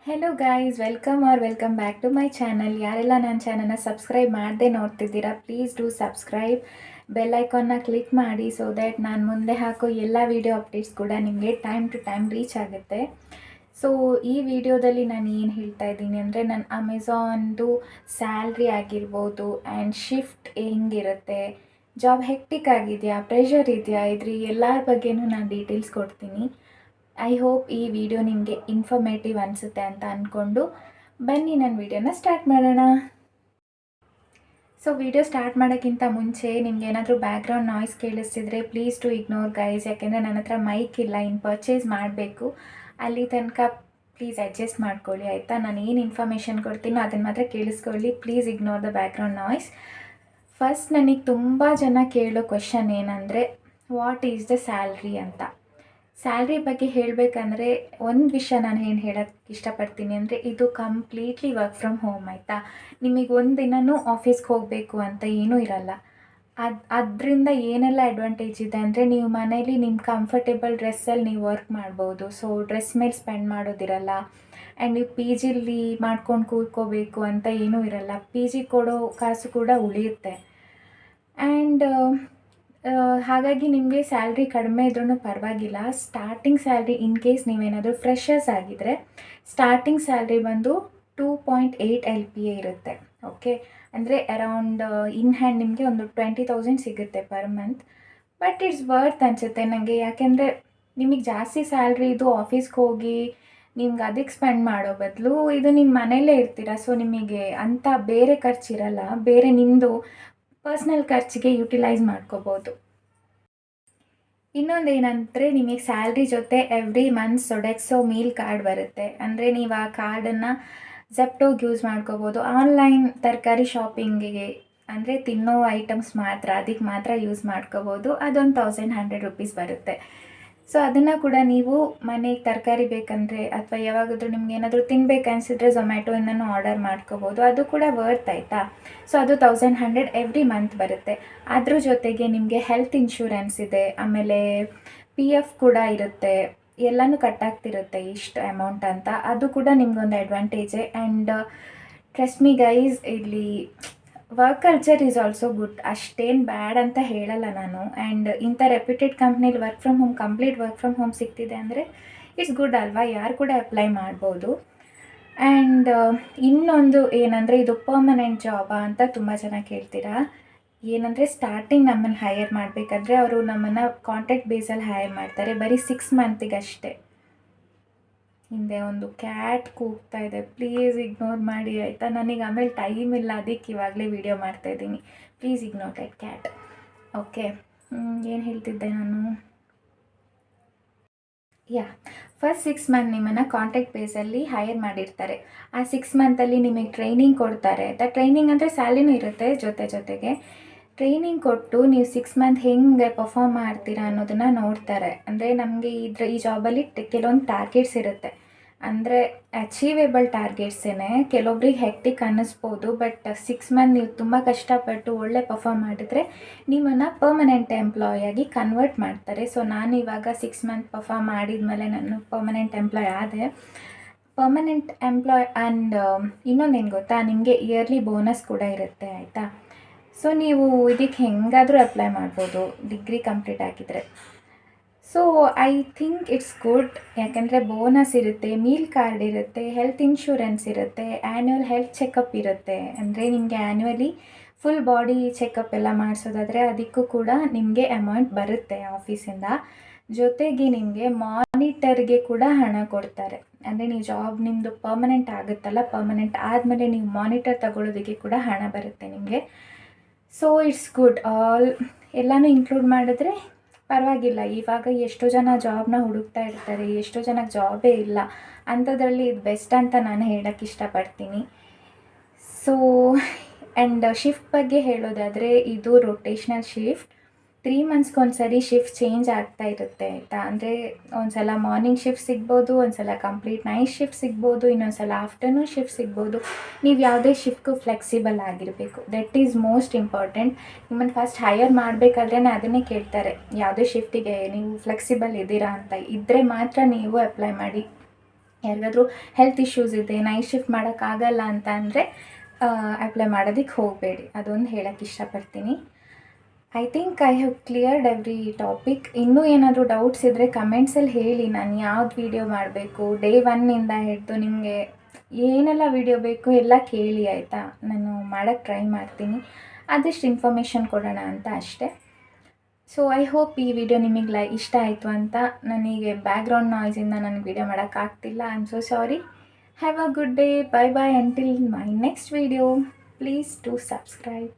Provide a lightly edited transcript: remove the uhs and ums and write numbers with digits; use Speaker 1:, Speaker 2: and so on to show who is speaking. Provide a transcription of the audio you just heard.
Speaker 1: Hello guys, welcome back to my channel. ಯಾರೆಲ್ಲ ನನ್ನ ಚಾನಲ್ನ ಸಬ್ಸ್ಕ್ರೈಬ್ ಮಾಡದೆ ನೋಡ್ತಿದ್ದೀರಾ, ಪ್ಲೀಸ್ ಡೂ ಸಬ್ಸ್ಕ್ರೈಬ್. ಬೆಲ್ ಐಕಾನ್ನ ಕ್ಲಿಕ್ ಮಾಡಿ ಸೊ ದ್ಯಾಟ್ ನಾನು ಮುಂದೆ ಹಾಕೋ ಎಲ್ಲ ವೀಡಿಯೋ ಅಪ್ಡೇಟ್ಸ್ ಕೂಡ ನಿಮಗೆ ಟೈಮ್ ಟು ಟೈಮ್ ರೀಚ್ ಆಗುತ್ತೆ. ಸೊ ಈ ವಿಡಿಯೋದಲ್ಲಿ ನಾನು ಏನು ಹೇಳ್ತಾ ಇದ್ದೀನಿ ಅಂದರೆ, ನನ್ನ ಅಮೆಝಾನ್ದು ಸ್ಯಾಲ್ರಿ ಆಗಿರ್ಬೋದು ಆ್ಯಂಡ್ ಶಿಫ್ಟ್ ಹೆಂಗಿರುತ್ತೆ, ಜಾಬ್ ಹೆಕ್ಟಿಕ್ ಆಗಿದೆಯಾ, ಪ್ರೆಷರ್ ಇದೆಯಾ, ಇದ್ರ ಎಲ್ಲರ ಬಗ್ಗೆನೂ ನಾನು ಡೀಟೇಲ್ಸ್ ಕೊಡ್ತೀನಿ. ಐ ಹೋಪ್ ಈ ವಿಡಿಯೋ ನಿಮಗೆ ಇನ್ಫಾರ್ಮೇಟಿವ್ ಅನಿಸುತ್ತೆ ಅಂತ ಅಂದ್ಕೊಂಡು ಬನ್ನಿ ನನ್ನ ವಿಡಿಯೋನ ಸ್ಟಾರ್ಟ್ ಮಾಡೋಣ. ಸೊ ವಿಡಿಯೋ ಸ್ಟಾರ್ಟ್ ಮಾಡೋಕ್ಕಿಂತ ಮುಂಚೆ ನಿಮ್ಗೆ ಏನಾದರೂ ಬ್ಯಾಕ್ಗ್ರೌಂಡ್ ನಾಯ್ಸ್ ಕೇಳಿಸ್ತಿದ್ರೆ ಪ್ಲೀಸ್ ಟು ಇಗ್ನೋರ್ ಗೈಸ್. ಯಾಕೆಂದರೆ ನನ್ನ ಹತ್ರ ಮೈಕ್ ಇಲ್ಲ, ಇನ್ನು ಪರ್ಚೇಸ್ ಮಾಡಬೇಕು. ಅಲ್ಲಿ ತನಕ ಪ್ಲೀಸ್ ಅಡ್ಜಸ್ಟ್ ಮಾಡ್ಕೊಳ್ಳಿ ಆಯಿತಾ. ನಾನು ಏನು ಇನ್ಫಾರ್ಮೇಷನ್ ಕೊಡ್ತೀನೋ ಅದನ್ನು ಮಾತ್ರ ಕೇಳಿಸ್ಕೊಳ್ಳಿ. Please ignore the background noise. First ನನಗೆ ತುಂಬ ಜನ ಕೇಳೋ ಕ್ವೆಶನ್ ಏನಂದರೆ, ವಾಟ್ ಈಸ್ ದ ಸ್ಯಾಲ್ರಿ ಅಂತ. ಸ್ಯಾಲ್ರಿ ಬಗ್ಗೆ ಹೇಳಬೇಕಂದ್ರೆ ಒಂದು ವಿಷಯ ನಾನು ಏನು ಹೇಳೋಕ್ಕೆ ಇಷ್ಟಪಡ್ತೀನಿ ಅಂದರೆ, ಇದು ಕಂಪ್ಲೀಟ್ಲಿ ವರ್ಕ್ ಫ್ರಮ್ ಹೋಮ್ ಆಯಿತಾ. ನಿಮಗೆ ಒಂದು ದಿನವೂ ಆಫೀಸ್ಗೆ ಹೋಗಬೇಕು ಅಂತ ಏನೂ ಇರಲ್ಲ. ಅದರಿಂದ ಏನೆಲ್ಲ ಅಡ್ವಾಂಟೇಜ್ ಇದೆ ಅಂದರೆ, ನೀವು ಮನೇಲಿ ನಿಮ್ಮ ಕಂಫರ್ಟೇಬಲ್ ಡ್ರೆಸ್ಸಲ್ಲಿ ನೀವು ವರ್ಕ್ ಮಾಡ್ಬೋದು. ಸೊ ಡ್ರೆಸ್ ಮೇಲೆ ಸ್ಪೆಂಡ್ ಮಾಡೋದಿರಲ್ಲ. ಆ್ಯಂಡ್ ನೀವು ಪಿ ಜಿಲಿ ಮಾಡ್ಕೊಂಡು ಕೂತ್ಕೋಬೇಕು ಅಂತ ಏನೂ ಇರಲ್ಲ. ಪಿ ಜಿ ಕೊಡೋ ಕಾಸು ಕೂಡ ಉಳಿಯುತ್ತೆ. ಆ್ಯಂಡ್ ಹಾಗಾಗಿ ನಿಮಗೆ ಸ್ಯಾಲ್ರಿ ಕಡಿಮೆ ಇದ್ರೂ ಪರವಾಗಿಲ್ಲ. ಸ್ಟಾರ್ಟಿಂಗ್ ಸ್ಯಾಲ್ರಿ ಇನ್ ಕೇಸ್ ನೀವೇನಾದರೂ ಫ್ರೆಷರ್ಸ್ ಆಗಿದ್ದರೆ ಸ್ಟಾರ್ಟಿಂಗ್ ಸ್ಯಾಲ್ರಿ ಬಂದು 2.8 LPA ಇರುತ್ತೆ. ಓಕೆ, ಅಂದರೆ ಅರೌಂಡ್ ಇನ್ ಹ್ಯಾಂಡ್ ನಿಮಗೆ ಒಂದು 20,000 ಸಿಗುತ್ತೆ per month. But it's worth ಅನಿಸುತ್ತೆ ನನಗೆ. ಯಾಕೆಂದರೆ ನಿಮಗೆ ಜಾಸ್ತಿ ಸ್ಯಾಲ್ರಿ ಇದು ಆಫೀಸ್ಗೆ ಹೋಗಿ ನಿಮ್ಗೆ ಅದಕ್ಕೆ ಸ್ಪೆಂಡ್ ಮಾಡೋ ಬದಲು ಇದು ನಿಮ್ಮ ಮನೆಯಲ್ಲೇ ಇರ್ತೀರ. ಸೊ ನಿಮಗೆ ಅಂಥ ಬೇರೆ ಖರ್ಚಿರಲ್ಲ. ಬೇರೆ ನಿಮ್ಮದು ಪರ್ಸ್ನಲ್ ಖರ್ಚಿಗೆ ಯುಟಿಲೈಸ್ ಮಾಡ್ಕೋಬೋದು. ಇನ್ನೊಂದು ಏನಂದರೆ, ನಿಮಗೆ ಸ್ಯಾಲ್ರಿ ಜೊತೆ ಎವ್ರಿ ಮಂತ್ ಸೊಡೆಕ್ಸೋ ಮೀಲ್ ಕಾರ್ಡ್ ಬರುತ್ತೆ. ಅಂದರೆ ನೀವು ಆ ಕಾರ್ಡನ್ನು ಝೆಪ್ಟೋಗೆ ಯೂಸ್ ಮಾಡ್ಕೋಬೋದು. ಆನ್ಲೈನ್ ತರಕಾರಿ ಶಾಪಿಂಗಿಗೆ ಅಂದರೆ ತಿನ್ನೋ ಐಟಮ್ಸ್ ಮಾತ್ರ, ಅದಕ್ಕೆ ಮಾತ್ರ ಯೂಸ್ ಮಾಡ್ಕೋಬೋದು. ಅದೊಂದು 1100 ರೂಪೀಸ್ ಬರುತ್ತೆ. ಸೊ ಅದನ್ನು ಕೂಡ ನೀವು ಮನೆಗೆ ತರಕಾರಿ ಬೇಕಂದರೆ ಅಥವಾ ಯಾವಾಗಾದರೂ ನಿಮ್ಗೆ ಏನಾದರೂ ತಿನ್ಬೇಕು ಅನಿಸಿದ್ರೆ ಝೊಮ್ಯಾಟೋಯಿಂದನೂ ಆರ್ಡರ್ ಮಾಡ್ಕೋಬೋದು. ಅದು ಕೂಡ ವರ್ತ್ ಆಯಿತಾ. ಸೊ ಅದು 1100 ಎವ್ರಿ ಮಂತ್ ಬರುತ್ತೆ. ಅದ್ರ ಜೊತೆಗೆ ನಿಮಗೆ ಹೆಲ್ತ್ ಇನ್ಶೂರೆನ್ಸ್ ಇದೆ, ಆಮೇಲೆ PF ಕೂಡ ಇರುತ್ತೆ. ಎಲ್ಲನೂ ಕಟ್ಟಾಗ್ತಿರುತ್ತೆ ಇಷ್ಟು ಅಮೌಂಟ್ ಅಂತ. ಅದು ಕೂಡ ನಿಮಗೊಂದು ಅಡ್ವಾಂಟೇಜೆ. ಆ್ಯಂಡ್ ಟ್ರಸ್ಟ್ ಮಿ ಗೈಸ್, ಇಲ್ಲಿ work culture is also good. ಅಷ್ಟೇನು ಬ್ಯಾಡ್ ಅಂತ ಹೇಳಲ್ಲ ನಾನು. ಆ್ಯಂಡ್ ಇಂಥ ರೆಪ್ಯೂಟೆಡ್ ಕಂಪ್ನಿಲಿ ಕಂಪ್ಲೀಟ್ ವರ್ಕ್ ಫ್ರಮ್ ಹೋಮ್ ಸಿಗ್ತಿದೆ ಅಂದರೆ ಇಟ್ಸ್ ಗುಡ್ ಅಲ್ವಾ. ಯಾರು ಕೂಡ ಅಪ್ಲೈ ಮಾಡ್ಬೋದು. ಆ್ಯಂಡ್ ಇನ್ನೊಂದು ಏನಂದರೆ, ಇದು ಪರ್ಮನೆಂಟ್ ಜಾಬಾ ಅಂತ ತುಂಬ ಜನ ಕೇಳ್ತೀರಾ. ಏನಂದರೆ, ಸ್ಟಾರ್ಟಿಂಗ್ ನಮ್ಮನ್ನು ಹೈಯರ್ ಮಾಡಬೇಕಾದ್ರೆ ಅವರು ನಮ್ಮನ್ನು ಕಾಂಟ್ರಾಕ್ಟ್ ಬೇಸಲ್ಲಿ ಹೈಯರ್ ಮಾಡ್ತಾರೆ, ಬರೀ 6 ಮಂತಿಗೆ ಅಷ್ಟೇ. ಹಿಂದೆ ಒಂದು ಕ್ಯಾಟ್ ಕೂಗ್ತಾ ಇದೆ, ಪ್ಲೀಸ್ ಇಗ್ನೋರ್ ಮಾಡಿ ಆಯಿತಾ. ನನಗೆ ಆಮೇಲೆ ಟೈಮ್ ಇಲ್ಲ, ಅದಕ್ಕೆ ಇವಾಗಲೇ ವೀಡಿಯೋ ಮಾಡ್ತಾಯಿದ್ದೀನಿ. Please ignore that cat. Okay, ಏನು ಹೇಳ್ತಿದ್ದೆ ನಾನು? ಫಸ್ಟ್ 6 ಮಂತ್ ನಿಮ್ಮನ್ನು ಕಾಂಟ್ರಾಕ್ಟ್ ಬೇಸಲ್ಲಿ ಹೈಯರ್ ಮಾಡಿರ್ತಾರೆ. ಆ 6 ಮಂತಲ್ಲಿ ನಿಮಗೆ ಟ್ರೈನಿಂಗ್ ಕೊಡ್ತಾರೆ ಆಯಿತಾ. ಟ್ರೈನಿಂಗ್ ಅಂದರೆ ಸ್ಯಾಲ್ರಿನೂ ಇರುತ್ತೆ ಜೊತೆಗೆ. ಟ್ರೈನಿಂಗ್ ಕೊಟ್ಟು ನೀವು 6 ಮಂತ್ ಹೆಂಗೆ ಪರ್ಫಾರ್ಮ್ ಮಾಡ್ತೀರಾ ಅನ್ನೋದನ್ನು ನೋಡ್ತಾರೆ. ಅಂದರೆ ನಮಗೆ ಈ ಜಾಬಲ್ಲಿ ಕೆಲವೊಂದು ಟಾರ್ಗೆಟ್ಸ್ ಇರುತ್ತೆ. ಅಂದರೆ ಅಚೀವೇಬಲ್ ಟಾರ್ಗೆಟ್ಸೇ. ಕೆಲವೊಬ್ರಿಗೆ ಹೆಕ್ಟಿಕ್ ಅನ್ನಿಸ್ಬೋದು, ಬಟ್ 6 ಮಂತ್ ನೀವು ತುಂಬ ಕಷ್ಟಪಟ್ಟು ಒಳ್ಳೆ ಪರ್ಫಾರ್ಮ್ ಮಾಡಿದ್ರೆ ನಿಮ್ಮನ್ನು ಪರ್ಮನೆಂಟ್ ಎಂಪ್ಲಾಯಾಗಿ ಕನ್ವರ್ಟ್ ಮಾಡ್ತಾರೆ. ಸೊ ನಾನು ಇವಾಗ 6 ಮಂತ್ ಪರ್ಫಾರ್ಮ್ ಮಾಡಿದ್ಮೇಲೆ ನಾನು ಪರ್ಮನೆಂಟ್ ಎಂಪ್ಲಾಯ್ ಆದೆ. ಪರ್ಮನೆಂಟ್ ಎಂಪ್ಲಾಯ್ ಆ್ಯಂಡ್ ಇನ್ನೊಂದೇನು ಗೊತ್ತಾ, ನಿಮಗೆ ಇಯರ್ಲಿ ಬೋನಸ್ ಕೂಡ ಇರುತ್ತೆ ಆಯಿತಾ. ಸೊ ನೀವು ಇದಕ್ಕೆ ಹೆಂಗಾದರೂ ಅಪ್ಲೈ ಮಾಡ್ಬೋದು ಡಿಗ್ರಿ ಕಂಪ್ಲೀಟ್ ಆಗಿದ್ದರೆ. So I think it's good. ಯಾಕೆಂದರೆ ಬೋನಸ್ ಇರುತ್ತೆ, ಮೀಲ್ ಕಾರ್ಡ್ ಇರುತ್ತೆ, ಹೆಲ್ತ್ ಇನ್ಶೂರೆನ್ಸ್ ಇರುತ್ತೆ, ಆ್ಯನ್ಯುವಲ್ ಹೆಲ್ತ್ ಚೆಕಪ್ ಇರುತ್ತೆ. ಅಂದರೆ ನಿಮಗೆ ಆ್ಯನ್ಯುವಲಿ ಫುಲ್ ಬಾಡಿ ಚೆಕಪ್ ಎಲ್ಲ ಮಾಡಿಸೋದಾದರೆ ಅದಕ್ಕೂ ಕೂಡ ನಿಮಗೆ ಅಮೌಂಟ್ ಬರುತ್ತೆ ಆಫೀಸಿಂದ. ಜೊತೆಗೆ ನಿಮಗೆ ಮಾನಿಟರ್ಗೆ ಕೂಡ ಹಣ ಕೊಡ್ತಾರೆ. ಅಂದರೆ ನೀವು ಜಾಬ್ ನಿಮ್ಮದು ಪರ್ಮನೆಂಟ್ ಆಗುತ್ತಲ್ಲ, ಪರ್ಮನೆಂಟ್ ಆದಮೇಲೆ ನೀವು ಮಾನಿಟರ್ ತಗೊಳ್ಳೋದಕ್ಕೆ ಕೂಡ ಹಣ ಬರುತ್ತೆ ನಿಮಗೆ. So it's good. ಎಲ್ಲನೂ ಇನ್ಕ್ಲೂಡ್ ಮಾಡಿದ್ರೆ ಪರವಾಗಿಲ್ಲ. ಇವಾಗ ಎಷ್ಟೋ ಜನ ಜಾಬ್ನ ಹುಡುಕ್ತಾ ಇರ್ತಾರೆ, ಎಷ್ಟೋ ಜನಕ್ಕೆ ಜಾಬೇ ಇಲ್ಲ. ಅಂಥದ್ರಲ್ಲಿ ಇದು ಬೆಸ್ಟ್ ಅಂತ ನಾನು ಹೇಳೋಕ್ಕೆ ಇಷ್ಟಪಡ್ತೀನಿ. ಸೊ ಆ್ಯಂಡ್ ಶಿಫ್ಟ್ ಬಗ್ಗೆ ಹೇಳೋದಾದರೆ, ಇದು ರೊಟೇಷ್ನಲ್ ಶಿಫ್ಟ್. 3 ಮಂತ್ಸ್ಗೊಂದ್ಸರಿ ಶಿಫ್ಟ್ ಚೇಂಜ್ ಆಗ್ತಾ ಇರುತ್ತೆ ಆಯಿತಾ. ಅಂದರೆ ಒಂದು ಸಲ ಮಾರ್ನಿಂಗ್ ಶಿಫ್ಟ್ ಸಿಗ್ಬೋದು, ಒಂದು ಸಲ ಕಂಪ್ಲೀಟ್ ನೈಟ್ ಶಿಫ್ಟ್ ಸಿಗ್ಬೋದು, ಇನ್ನೊಂದು ಸಲ ಆಫ್ಟರ್ನೂನ್ ಶಿಫ್ಟ್ ಸಿಗ್ಬೋದು. ನೀವು ಯಾವುದೇ ಶಿಫ್ಟ್ಗೂ ಫ್ಲೆಕ್ಸಿಬಲ್ ಆಗಿರಬೇಕು. That is most important. ನಿಮ್ಮನ್ನು ಫಸ್ಟ್ ಹೈಯರ್ ಮಾಡಬೇಕಾದ್ರೆ ಅದನ್ನೇ ಕೇಳ್ತಾರೆ, ಯಾವುದೇ ಶಿಫ್ಟಿಗೆ ನೀವು ಫ್ಲೆಕ್ಸಿಬಲ್ ಇದ್ದೀರಾ ಅಂತ. ಇದ್ದರೆ ಮಾತ್ರ ನೀವು ಅಪ್ಲೈ ಮಾಡಿ. ಯಾರಿಗಾದ್ರೂ ಹೆಲ್ತ್ ಇಶ್ಯೂಸ್ ಇದೆ, ನೈಟ್ ಶಿಫ್ಟ್ ಮಾಡೋಕ್ಕಾಗಲ್ಲ ಅಂತ ಅಂದರೆ ಅಪ್ಲೈ ಮಾಡೋದಕ್ಕೆ ಹೋಗಬೇಡಿ, ಅದೊಂದು ಹೇಳೋಕ್ಕೆ ಇಷ್ಟಪಡ್ತೀನಿ. I think I have cleared every topic. ಇನ್ನೂ ಏನಾದರೂ ಡೌಟ್ಸ್ ಇದ್ದರೆ ಕಮೆಂಟ್ಸಲ್ಲಿ ಹೇಳಿ, ನಾನು ಯಾವ್ದು ವೀಡಿಯೋ ಮಾಡಬೇಕು, ಡೇ 1ಇಂದ ಹಿಡಿದು ನಿಮಗೆ ಏನೆಲ್ಲ ವೀಡಿಯೋ ಬೇಕು ಎಲ್ಲ ಕೇಳಿ ಆಯಿತಾ. ನಾನು ಮಾಡೋಕ್ಕೆ ಟ್ರೈ ಮಾಡ್ತೀನಿ, ಆದಷ್ಟು ಇನ್ಫಾರ್ಮೇಷನ್ ಕೊಡೋಣ ಅಂತ ಅಷ್ಟೇ. ಸೊ ಐ ಹೋಪ್ ಈ ವಿಡಿಯೋ ನಿಮಗೆ ಇಷ್ಟ ಆಯಿತು ಅಂತ. ನನಗೆ ಬ್ಯಾಕ್ಗ್ರೌಂಡ್ ನಾಯ್ಸಿಂದ ನನಗೆ ವಿಡಿಯೋ ಮಾಡೋಕ್ಕಾಗ್ತಿಲ್ಲ. I am so sorry. Have a good day. Bye bye until my next video. Please to subscribe.